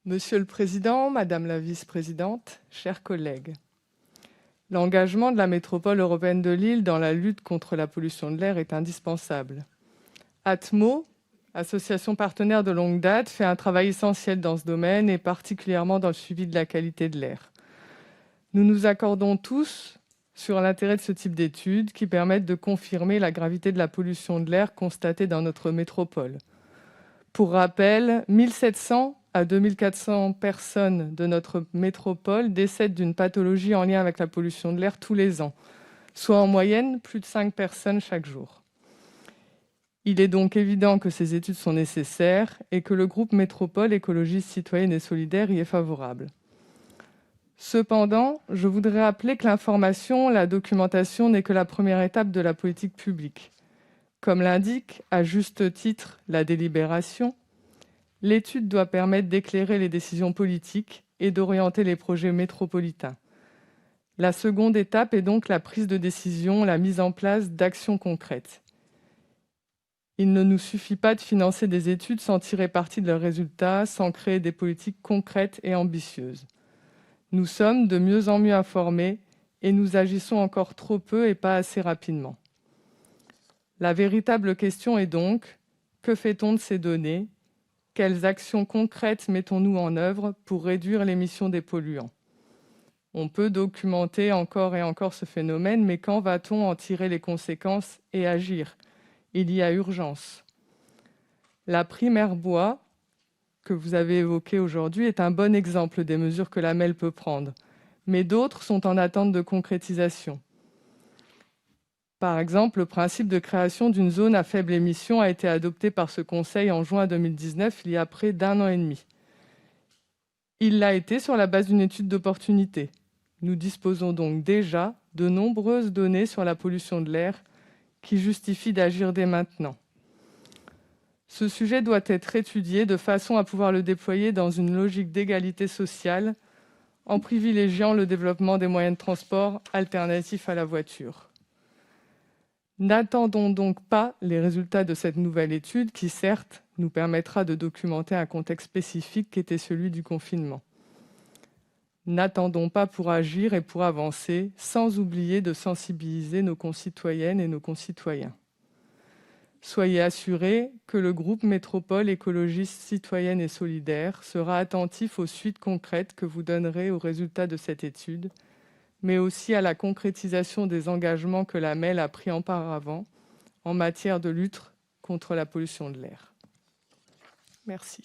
Monsieur le Président, Madame la Vice-présidente, chers collègues, l'engagement de la métropole européenne de Lille dans la lutte contre la pollution de l'air est indispensable. Atmo, association partenaire de longue date, fait un travail essentiel dans ce domaine et particulièrement dans le suivi de la qualité de l'air. Nous nous accordons tous sur l'intérêt de ce type d'études qui permettent de confirmer la gravité de la pollution de l'air constatée dans notre métropole. Pour rappel, 1700 à 2400 personnes de notre métropole décèdent d'une pathologie en lien avec la pollution de l'air tous les ans, soit en moyenne plus de 5 personnes chaque jour. Il est donc évident que ces études sont nécessaires et que le groupe Métropole Écologie Citoyenne et Solidaire y est favorable. Cependant, je voudrais rappeler que l'information, la documentation n'est que la première étape de la politique publique. Comme l'indique à juste titre la délibération, l'étude doit permettre d'éclairer les décisions politiques et d'orienter les projets métropolitains. La seconde étape est donc la prise de décision, la mise en place d'actions concrètes. Il ne nous suffit pas de financer des études sans tirer parti de leurs résultats, sans créer des politiques concrètes et ambitieuses. Nous sommes de mieux en mieux informés et nous agissons encore trop peu et pas assez rapidement. La véritable question est donc, que fait-on de ces données ? Quelles actions concrètes mettons-nous en œuvre pour réduire l'émission des polluants ? On peut documenter encore et encore ce phénomène, mais quand va-t-on en tirer les conséquences et agir ? Il y a urgence. La prime Airbois, que vous avez évoquée aujourd'hui, est un bon exemple des mesures que l'AMEL peut prendre, mais d'autres sont en attente de concrétisation. Par exemple, le principe de création d'une zone à faible émission a été adopté par ce Conseil en juin 2019, il y a près d'1 an et demi. Il l'a été sur la base d'une étude d'opportunité. Nous disposons donc déjà de nombreuses données sur la pollution de l'air qui justifient d'agir dès maintenant. Ce sujet doit être étudié de façon à pouvoir le déployer dans une logique d'égalité sociale en privilégiant le développement des moyens de transport alternatifs à la voiture. N'attendons donc pas les résultats de cette nouvelle étude qui, certes, nous permettra de documenter un contexte spécifique qui était celui du confinement. N'attendons pas pour agir et pour avancer, sans oublier de sensibiliser nos concitoyennes et nos concitoyens. Soyez assurés que le groupe Métropole Écologiste Citoyenne et Solidaire sera attentif aux suites concrètes que vous donnerez aux résultats de cette étude, mais aussi à la concrétisation des engagements que l'AMEL a pris auparavant en matière de lutte contre la pollution de l'air. Merci.